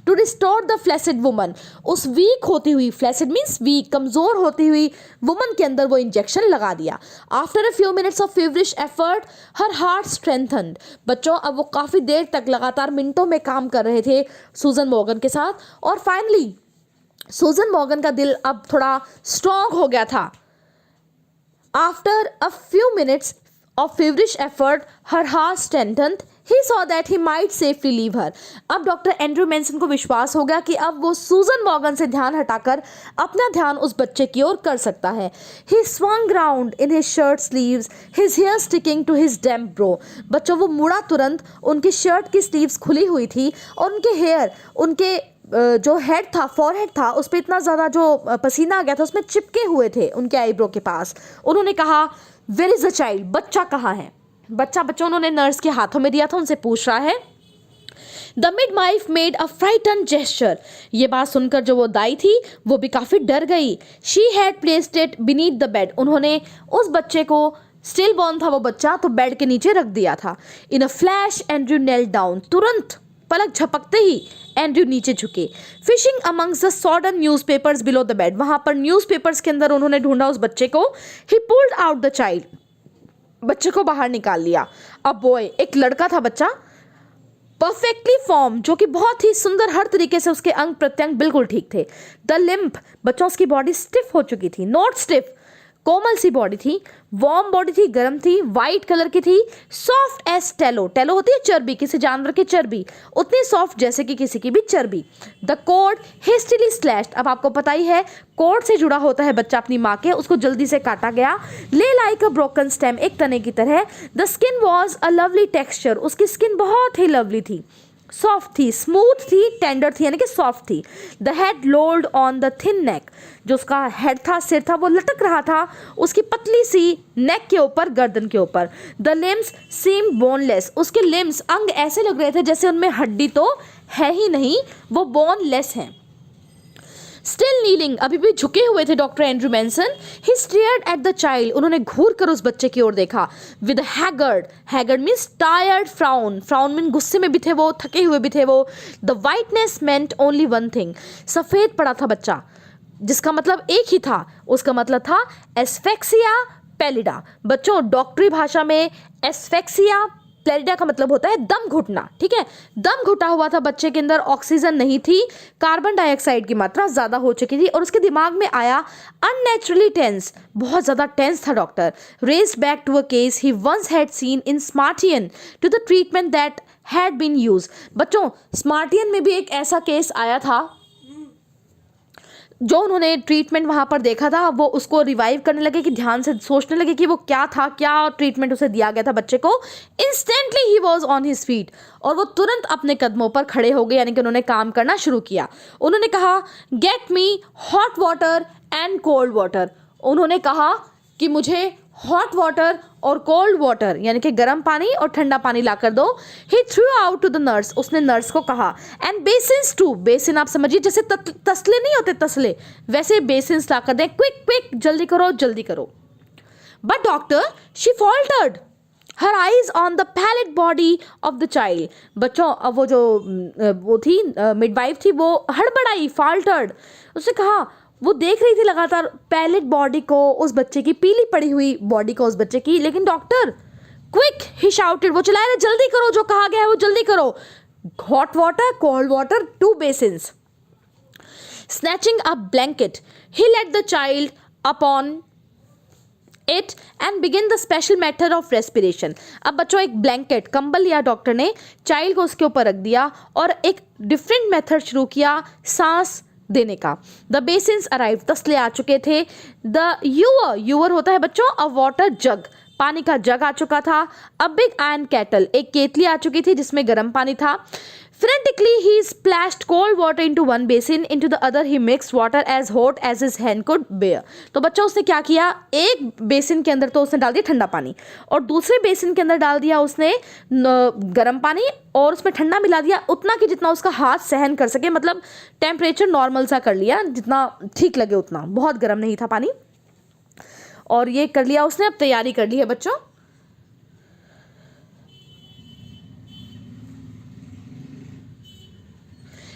to restore the flaccid woman. उस वीक होती हुई, फ्लैसिड मीन्स वीक, कमजोर होती हुई वुमन के अंदर वो इंजेक्शन लगा दिया। After a few minutes of feverish effort her heart strengthened. बच्चों अब वो काफ़ी देर तक लगातार मिनटों में काम कर रहे थे सूजन मॉर्गन के साथ और फाइनली सूजन मॉर्गन का दिल अब थोड़ा स्ट्रॉन्ग हो गया था। After a few minutes of feverish effort, her heart strengthened. He saw that he might safely leave her. अब डॉक्टर एंड्रू मेंसन को विश्वास हो गया कि अब वो सूजन मॉर्गन से ध्यान हटाकर अपना ध्यान उस बच्चे की ओर कर सकता है। He swung round in his shirt sleeves, his hair sticking to his damp brow. बच्चों वो मुड़ा तुरंत, उनकी शर्ट की स्लीव्स खुली हुई थी और उनके हेयर, उनके जो हेड था, फॉरहेड था, उस पर इतना ज़्यादा जो पसीना आ गया था उसमें चिपके हुए थे उनके आईब्रो के पास। उन्होंने कहा, वेयर इज द चाइल्ड? बच्चा कहाँ है? बच्चों उन्होंने नर्स के हाथों में दिया था, उनसे पूछ रहा है। The midwife made a frighten gesture. ये बात सुनकर जो वो दाई थी वो भी काफ़ी डर गई। She had placed it beneath the bed. उन्होंने उस बच्चे को, स्टिल बॉर्न था वो बच्चा, तो बेड के नीचे रख दिया था। In a flash Andrew knelt down. तुरंत पलक झपकते ही एंड्रयू नीचे झुके। Fishing amongst the sodden newspapers below the bed. वहां पर न्यूज़पेपर्स के अंदर उन्होंने ढूंढा उस बच्चे को। ही पुल्ड आउट द चाइल्ड। बच्चे को बाहर निकाल लिया। अ बॉय, एक लड़का था बच्चा, परफेक्टली फॉर्म, जो कि बहुत ही सुंदर, हर तरीके से उसके अंग प्रत्यंग बिल्कुल ठीक थे। द लिम्प, बच्चों उसकी बॉडी स्टिफ हो चुकी थी, नॉट स्टिफ, कोमल सी बॉडी थी, वार्म बॉडी थी, गर्म थी, वाइट कलर की थी, सॉफ्ट एज टेलो। टेलो होती है चर्बी, किसी जानवर की चर्बी, उतनी सॉफ्ट जैसे कि किसी की भी चर्बी। The cord hastily slashed. अब आपको पता ही है कॉर्ड से जुड़ा होता है बच्चा अपनी माँ के, उसको जल्दी से काटा गया। ले लाइक अ ब्रोकन स्टेम, एक तने की तरह। The skin was a lovely texture. उसकी स्किन बहुत ही लवली थी, सॉफ्ट थी, स्मूथ थी, टेंडर थी, यानी कि सॉफ्ट थी। The head lolled on the thin neck. जो उसका हेड था, सिर था, वो लटक रहा था उसकी पतली सी नेक के ऊपर, गर्दन के ऊपर। The limbs seem boneless. उसके लिम्स, अंग ऐसे लग रहे थे जैसे उनमें हड्डी तो है ही नहीं, वो बोनलेस हैं। स्टिल नीलिंग, अभी भी झुके हुए थे doctor Andrew mention. He stared at the child. उन्होंने घूर कर उस बच्चे की ओर देखा। With haggard means tired frown. Frown mean गुस्से में भी थे वो, थके हुए भी थे वो। The whiteness meant only one thing. सफ़ेद पड़ा था बच्चा, जिसका मतलब एक ही था, उसका मतलब था एस्फेक्सिया पैलिडा। बच्चों डॉक्टरी भाषा में एस्फेक्सिया पैलिडा का मतलब होता है दम घुटना, ठीक है। दम घुटा हुआ था बच्चे के अंदर, ऑक्सीजन नहीं थी, कार्बन डाइऑक्साइड की मात्रा ज़्यादा हो चुकी थी और उसके दिमाग में आया अननेचुरली टेंस, बहुत ज़्यादा टेंस था doctor. Raced back to a case he once had seen in Samaritan to the treatment that had been used. बच्चों स्मार्टियन में भी एक ऐसा केस आया था, जो उन्होंने ट्रीटमेंट वहाँ पर देखा था, वो उसको रिवाइव करने लगे कि ध्यान से सोचने लगे कि वो क्या था, क्या ट्रीटमेंट उसे दिया गया था बच्चे को। Instantly he was on his feet, और वो तुरंत अपने कदमों पर खड़े हो गए, यानी कि उन्होंने काम करना शुरू किया। उन्होंने कहा, get me hot water and cold water. उन्होंने कहा कि मुझे हॉट वाटर और कोल्ड वाटर, यानी कि गर्म पानी और ठंडा पानी ला कर दो। He threw out to the nurse. उसने नर्स को कहा, एंड बेसिन्स टू। बेसिन आप समझिए जैसे तसले नहीं होते, तसले, वैसे बेसिन्स ला कर दें। क्विक क्विक, जल्दी करो जल्दी करो। But doctor, she faltered her eyes on the pallid body of the child. बच्चों अब वो थी मिडवाइफ थी, वो हड़बड़ाई, फॉल्टर्ड। उसने कहा, वो देख रही थी लगातार पैलेट बॉडी को, उस बच्चे की पीली पड़ी हुई बॉडी को, उस बच्चे की। लेकिन डॉक्टर, क्विक, ही शाउटेड, वो चिल्ला रहे, जल्दी करो, जो कहा गया है वो जल्दी करो। Hot water, cold water, 2 basins. Snatching a blanket he let the child upon it and begin the special method of respiration। अब बच्चों एक ब्लैंकेट कंबल लिया डॉक्टर ने, चाइल्ड को उसके ऊपर रख दिया और एक डिफरेंट मेथड शुरू किया सांस देने का। द बेसिन्स अराइव, तसले आ चुके थे। द यूअर होता है बच्चों अ वाटर जग, पानी का जग आ चुका था। अ बिग आयरन केटल, एक केतली आ चुकी थी जिसमें गर्म पानी था। Frantically he splashed cold water into one basin, into the other he mixed water as hot as his hand could bear। तो बच्चों उसने क्या किया, एक बेसिन के अंदर तो उसने डाल दिया ठंडा पानी और दूसरे बेसिन के अंदर डाल दिया उसने गर्म पानी और उसमें ठंडा मिला दिया उतना कि जितना उसका हाथ सहन कर सके, मतलब टेम्परेचर नॉर्मल सा कर लिया जितना ठीक लगे उतना, बहुत गर्म नहीं था पानी। और ये कर लिया उसने। अब तैयारी कर ली है बच्चों।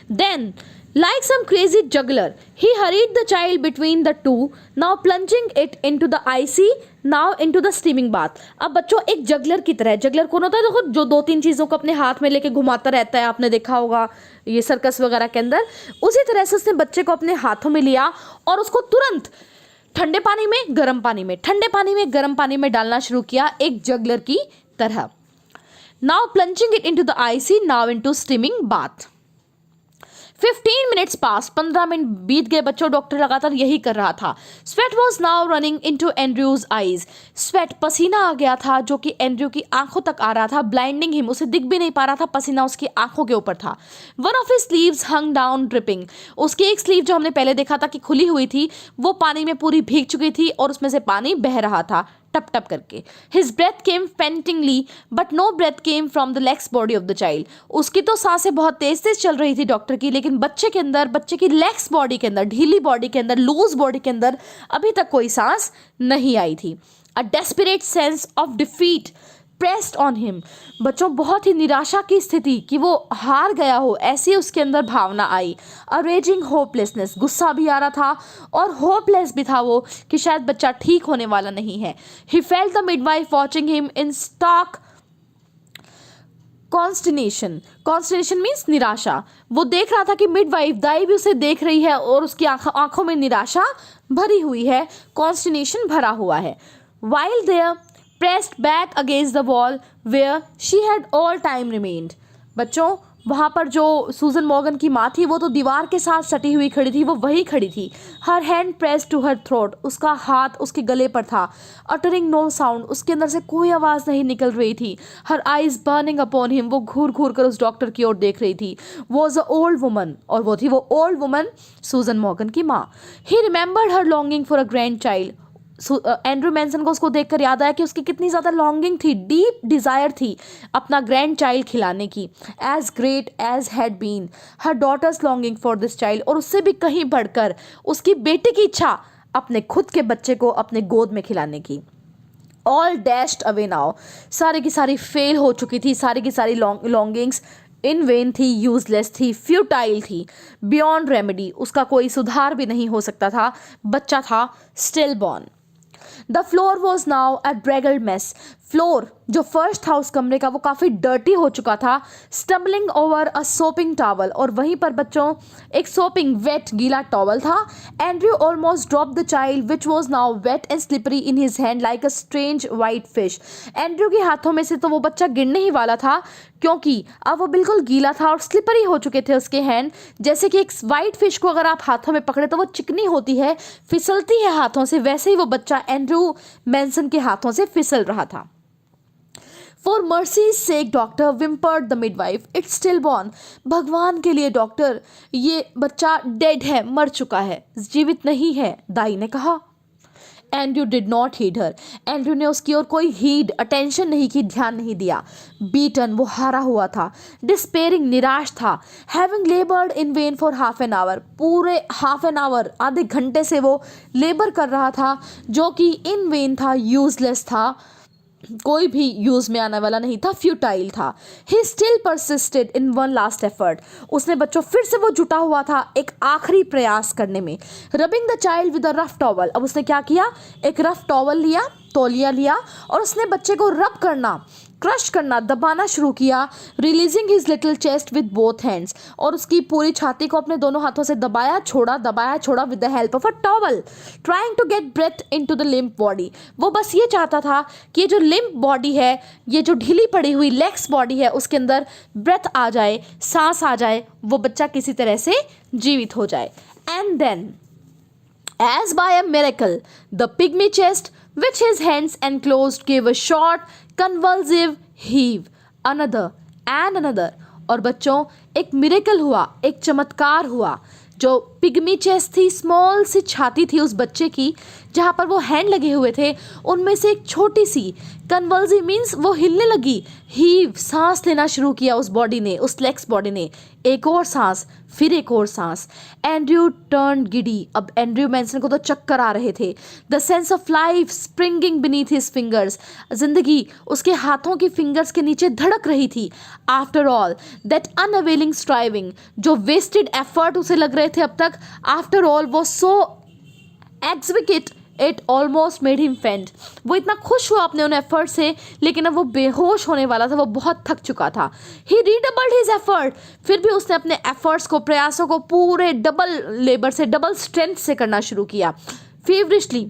Then, like some crazy juggler, he hurried the child between the two, now plunging it into the icy, now into the steaming bath। अब बच्चों एक जगलर की तरह, जगलर कौन होता है, देखो जो दो तीन चीज़ों को अपने हाथ में लेके घुमाता रहता है, आपने देखा होगा ये सर्कस वगैरह के अंदर। उसी तरह से उसने बच्चे को अपने हाथों में लिया और उसको तुरंत ठंडे पानी में गर्म पानी में, ठंडे पानी में गर्म पानी में डालना शुरू किया एक जगलर की तरह। Now plunging it into the icy, now into steaming bath. 15 minutes pass, 15 minute बीत गए बच्चों, डॉक्टर लगातार यही कर रहा था। Sweat was now running into Andrew's eyes, sweat पसीना आ गया था जो कि एंड्रयू की आंखों तक आ रहा था। ब्लाइंडिंग हिम, उसे दिख भी नहीं पा रहा था, पसीना उसकी आंखों के ऊपर था। One of his sleeves hung down dripping, उसकी एक स्लीव जो हमने पहले देखा था कि खुली हुई थी वो पानी में पूरी भीग चुकी थी और उसमें से पानी बह रहा था टप टप करके। His breath came pantingly but no breath came from the legs body of the child, उसकी तो सांसें बहुत तेज तेज चल रही थी डॉक्टर की, लेकिन बच्चे के अंदर, बच्चे की लेग्स बॉडी के अंदर, ढीली बॉडी के अंदर, लूज बॉडी के अंदर अभी तक कोई सांस नहीं आई थी। अ desperate sense of defeat pressed on him, बच्चों बहुत ही निराशा की स्थिति कि वो हार गया हो ऐसी उसके अंदर भावना आई। अ रेजिंग होपलेसनेस, गुस्सा भी आ रहा था और होपलेस भी था वो कि शायद बच्चा ठीक होने वाला नहीं है। He felt the midwife watching him in stark consternation, consternation means निराशा, वो देख रहा था कि मिडवाइफ दाई भी उसे देख रही है और उसकी आंखों में निराशा भरी हुई है, कॉन्स्टर्नेशन भरा हुआ है। While there pressed back against the wall where she had all time remained, बच्चों वहाँ पर जो सूजन मॉर्गन की माँ थी वो तो दीवार के साथ सटी हुई खड़ी थी, वो वही खड़ी थी। Her hand pressed to her throat, उसका हाथ उसके गले पर था। अटरिंग नो साउंड, उसके अंदर से कोई आवाज़ नहीं निकल रही थी। Her eyes burning upon him, वो घूर घूर कर उस डॉक्टर की ओर देख रही थी। वॉज अ ओल्ड वुमन, और वो थी वो ओल्ड वुमन सूजन मॉर्गन की माँ। ही remembered her longing for a grand child, Andrew mention को उसको देखकर याद आया कि उसकी कितनी ज़्यादा लॉन्गिंग थी, डीप डिज़ायर थी अपना ग्रैंड चाइल्ड खिलाने की। As great as had been her daughter's longing for this child, और उससे भी कहीं बढ़कर उसकी बेटी की इच्छा अपने खुद के बच्चे को अपने गोद में खिलाने की। ऑल डैश्ड अवे नाउ, सारी की सारी फेल हो चुकी थी, सारी की सारी लॉन्गिंग्स इन वेन थी, यूजलेस थी, फ्यूटाइल थी, बियॉन्ड रेमेडी, उसका कोई सुधार भी नहीं हो सकता था। बच्चा था stillborn. The floor was now a draggled mess, floor जो फर्श था उस कमरे का वो काफ़ी डर्टी हो चुका था। Stumbling over a sopping towel, और वहीं पर बच्चों एक सोपिंग वेट गीला टॉवल था। Andrew almost drop the child which was now wet and slippery in his hand like a strange white fish, Andrew के हाथों में से तो वो बच्चा गिरने ही वाला था क्योंकि अब वो बिल्कुल गीला था और स्लिपरी हो चुके थे उसके हैंड, जैसे कि एक वाइट फिश को अगर आप हाथों में पकड़े तो वो चिकनी होती है, फिसलती है हाथों से, वैसे ही वो बच्चा एंड्रयू मेंसन के हाथों से फिसल रहा था। For mercy's sake doctor whimpered the midwife, it's stillborn, भगवान के लिए डॉक्टर ये बच्चा डेड है, मर चुका है, जीवित नहीं है, दाई ने कहा। Andrew did not heed her, Andrew ने उसकी ओर कोई हीड अटेंशन नहीं की, ध्यान नहीं दिया। बीटन, वो हारा हुआ था। डिस्पेयरिंग, निराश था। Having लेबर्ड in when for half an hour, पूरे हाफ एन आवर, आधे घंटे से वो लेबर कर रहा था जो कि इन वेन था, यूजलेस था, कोई भी यूज में आने वाला नहीं था, फ्यूटाइल था। He still persisted in one last effort, उसने बच्चों फिर से वो जुटा हुआ था एक आखिरी प्रयास करने में। Rubbing the child with a rough towel, अब उसने क्या किया, एक रफ टॉवल लिया, तौलिया लिया और उसने बच्चे को रब करना, क्रश करना, दबाना शुरू किया, releasing his little chest with both hands, और उसकी पूरी छाती को अपने दोनों हाथों से दबाया छोड़ा with the help of a towel, trying to get breath into the limp body. वो बस ये चाहता था कि ये जो लिम्प बॉडी है, ये जो ढीली पड़ी हुई लेग्स बॉडी है, उसके अंदर ब्रेथ आ जाए, सांस आ जाए, वो बच्चा किसी तरह से जीवित हो जाए। And then as by a miracle, the pygmy chest, which his hands enclosed, gave a short, convulsive heave. Another and another. और बच्चों, एक मिरेकल हुआ, एक चमत्कार हुआ। जो पिग्मी चेस्ट थी, स्मॉल सी छाती थी उस बच्चे की, जहाँ पर वो हैंड लगे हुए थे, उनमें से एक छोटी सी कन्वल्सिव मीन्स वो हिलने लगी, हीव, सांस लेना शुरू किया उस बॉडी ने, उस लेग्स बॉडी ने। एक और सांस, फिर एक और सांस। Andrew turn giddy. अब एंड्रयू मेंसन को तो चक्कर आ रहे थे। The sense of life springing beneath his fingers. जिंदगी उसके हाथों की फिंगर्स के नीचे धड़क रही थी। आफ्टर ऑल दैट अनअवेलिंग स्ट्राइविंग, जो वेस्टेड एफर्ट उसे लग रहे थे अब तक, आफ्टर ऑल वो सो एक्सविकेट इट ऑलमोस्ट मेड हिम फेंट। वो इतना खुश हुआ अपने उन एफर्ट से, लेकिन अब वो बेहोश होने वाला था, वो बहुत थक चुका था। ही रीडबल्ड हिज एफर्ट। फिर भी उसने अपने एफर्ट्स को, प्रयासों को पूरे डबल लेबर से, डबल स्ट्रेंथ से करना शुरू किया। फेवरिशली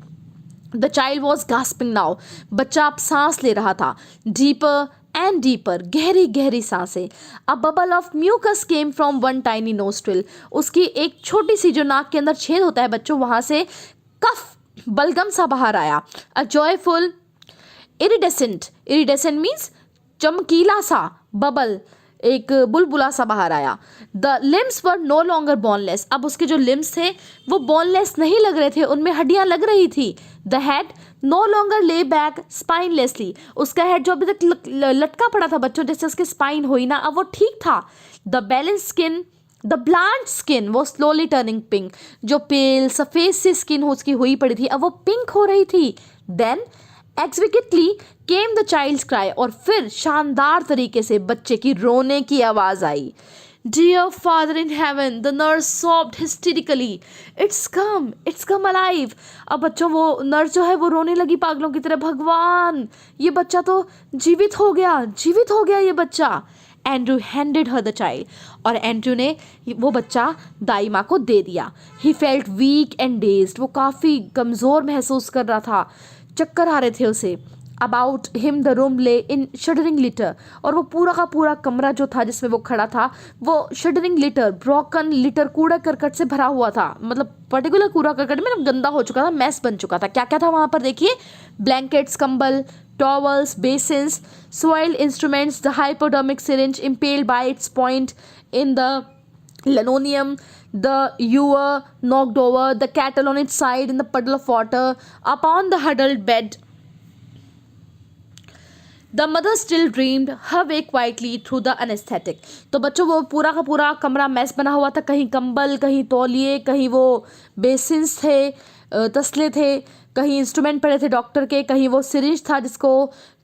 the child was gasping now. बच्चा अब सांस ले रहा था, डीपर एंड डीपर, गहरी गहरी सांसें। A bubble of mucus came from one tiny nostril. उसकी एक छोटी सी, जो नाक के अंदर छेद होता है बच्चों, वहाँ से कफ, बलगम सा बाहर आया। A joyful iridescent, iridescent means चमकीला सा, बबल, एक बुलबुला सा बाहर आया। The limbs were no longer boneless. अब उसके जो लिम्स थे वो बोनलेस नहीं लग रहे थे, उनमें हड्डियां लग रही थी। The head no longer lay back spinelessly. उसका हेड जो अभी तक लटका पड़ा था बच्चों, जैसे उसके स्पाइन हुई ना, अब वो ठीक था। The balance skin, the blunt skin वो स्लोली टर्निंग पिंक। जो पेल सफ़ेद सी स्किन उसकी हुई पड़ी थी, अब वो पिंक हो रही थी। Then exquisitely came the child's cry. और फिर शानदार तरीके से बच्चे की रोने की आवाज़ आई। Dear Father in heaven, the nurse sobbed hysterically. It's come alive. अब बच्चों, वो नर्स जो है वो रोने लगी पागलों की तरह, भगवान, ये बच्चा तो जीवित हो गया ये बच्चा। Andrew handed her the child. और एंड्रू ने वो बच्चा दाई माँ को दे दिया। He felt weak and dazed. वो काफ़ी कमज़ोर महसूस कर रहा था, चक्कर आ रहे थे उसे। अबाउट हिम द रूम ले इन शडरिंग लिटर। और वो पूरा का पूरा कमरा जो था जिसमें वो खड़ा था, वो शडरिंग लिटर, ब्रोकन लिटर, कूड़ा करकट से भरा हुआ था। मतलब पर्टिकुलर कूड़ा करकट में गंदा हो चुका था, मैस बन चुका था। क्या क्या था वहाँ पर देखिए, ब्लैंकेट्स, कंबल, towels, basins, soiled instruments, the hypodermic syringe impaled by its point in the linoleum, the ewer knocked over, the kettle on its side in the puddle of water, upon the huddled bed. The mother still dreamed her way quietly through the anesthetic. तो बच्चों, वो पूरा का पूरा कमरा mess बना हुआ था। कहीं कंबल, कहीं तौलिए, कहीं वो बेसिन्स थे, तसले थे, कहीं इंस्ट्रूमेंट पड़े थे डॉक्टर के, कहीं वो सिरिंज था जिसको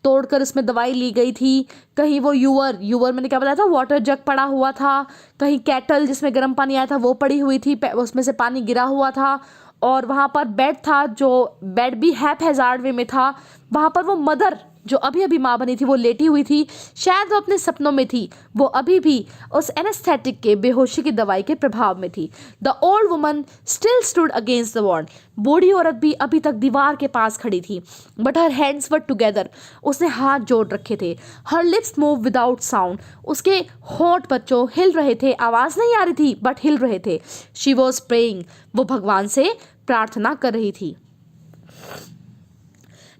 तोड़कर उसमें दवाई ली गई थी, कहीं वो यूवर मैंने क्या बताया था, वाटर जग पड़ा हुआ था, कहीं कैटल जिसमें गर्म पानी आया था वो पड़ी हुई थी, उसमें से पानी गिरा हुआ था। और वहाँ पर बेड था, जो बेड भी हैज़ार्ड वे में था। वहाँ पर वो मदर जो अभी अभी माँ बनी थी वो लेटी हुई थी, शायद वो अपने सपनों में थी, वो अभी भी उस एनेस्थेटिक के, बेहोशी की दवाई के प्रभाव में थी। The old woman still stood against the wall. बूढ़ी औरत भी अभी तक दीवार के पास खड़ी थी। But her hands were together. उसने हाथ जोड़ रखे थे। हर लिप्स मूव विदाउट साउंड। उसके होंठ बच्चों हिल रहे थे, आवाज़ नहीं आ रही थी बट हिल रहे थे। She was praying. वो भगवान से प्रार्थना कर रही थी।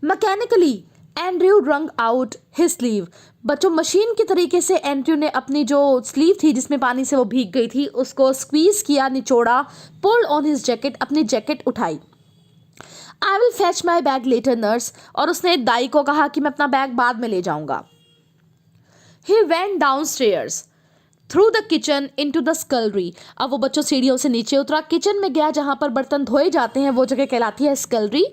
मैकेनिकली एंड्रयू रंग आउट हिज स्लीव। बच्चों, मशीन के तरीके से एंड्रयू ने अपनी जो स्लीव थी जिसमें पानी से वो भीग गई थी, उसको स्क्वीज किया, निचोड़ा। पुल्ड ऑन हिज जैकेट, अपनी जैकेट उठाई। I will fetch my bag later nurse. और उसने दाई को कहा कि मैं अपना बैग बाद में ले जाऊंगा। He went downstairs through the kitchen into the scullery. अब वो बच्चों सीढ़ियों से नीचे उतरा, किचन में गया जहाँ पर बर्तन धोए जाते हैं, वो जगह कहलाती है scullery.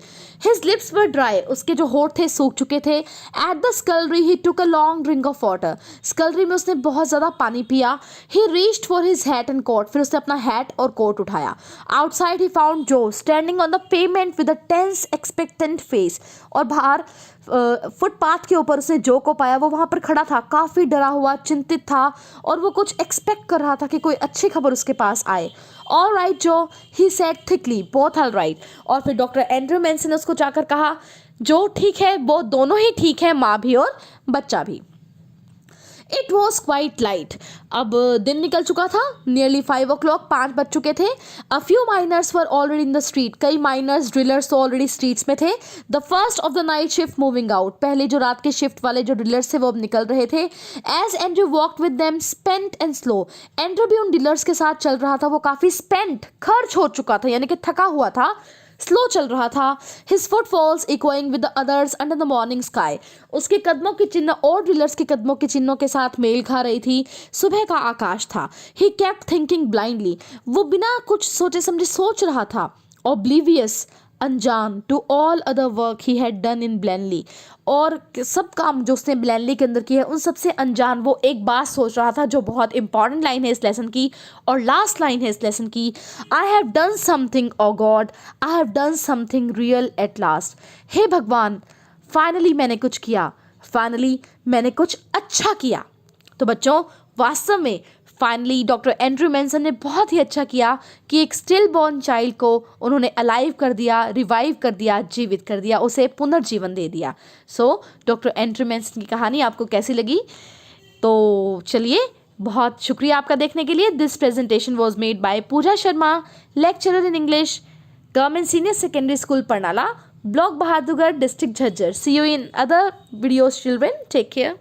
His lips were dry, उसके जो होठ थे सूख चुके थे। At the scullery he took a long drink of water, scullery में उसने बहुत ज़्यादा पानी पिया। He reached for his hat and coat, फिर उसने अपना हैट और कोट उठाया। Outside he found Joe standing on the pavement with a tense expectant face, और बाहर फुटपाथ के ऊपर उसने जो को पाया, वो वहाँ पर खड़ा था, काफ़ी डरा हुआ, चिंतित था, और वो कुछ एक्सपेक्ट कर रहा था कि कोई अच्छी खबर उसके पास आए। ऑल राइट जो, he said thickly, both all right. और फिर डॉक्टर एंड्रयू मेंसन ने उसको जाकर कहा, जो ठीक है वो दोनों ही ठीक है, माँ भी और बच्चा भी। इट वॉज क्वाइट लाइट, अब दिन निकल चुका था, नियरली 5 o'clock, 5 बज चुके थे। A few miners were already in the street, कई माइनर्स ड्रिलर्स तो ऑलरेडी स्ट्रीट्स में थे। The first of the night shift moving out, पहले जो रात के शिफ्ट वाले जो ड्रिलर्स थे वो अब निकल रहे थे। As Andrew walked with them spent and slow, Andrew भी उन डीलर्स के साथ चल रहा था, वो काफ़ी स्पेंट, खर्च हो चुका था, यानी कि थका हुआ था, स्लो चल रहा था। His footfalls echoing with the others under the morning sky, उसके कदमों के चिन्ह और ड्रिलर्स के कदमों के चिन्हों के साथ मेल खा रही थी, सुबह का आकाश था। ही केप्ट थिंकिंग ब्लाइंडली, वो बिना कुछ सोचे समझे सोच रहा था। ऑब्लिवियस, अनजान, to all other work he had done in Blaenelly, और सब काम जो उसने ब्लैनली के अंदर किया है उन सबसे अनजान वो एक बात सोच रहा था, जो बहुत इंपॉर्टेंट लाइन है इस लेसन की और लास्ट लाइन है इस लेसन की। I have done something o God, I have done something real at last, हे भगवान, फाइनली मैंने कुछ किया, फाइनली मैंने कुछ अच्छा किया। तो बच्चों, वास्तव में फाइनली डॉक्टर एंड्रयू मेंसन ने बहुत ही अच्छा किया कि एक स्टिल बॉर्न चाइल्ड को उन्होंने अलाइव कर दिया, रिवाइव कर दिया, जीवित कर दिया, उसे पुनर्जीवन दे दिया। सो डॉक्टर एंड्रयू मेंसन की कहानी आपको कैसी लगी? तो चलिए, बहुत शुक्रिया आपका देखने के लिए। This presentation was made by Pooja Sharma, lecturer in English, government senior secondary school Parnala, block Bahadurgarh, district Jhajjar. See you in other videos children, take care.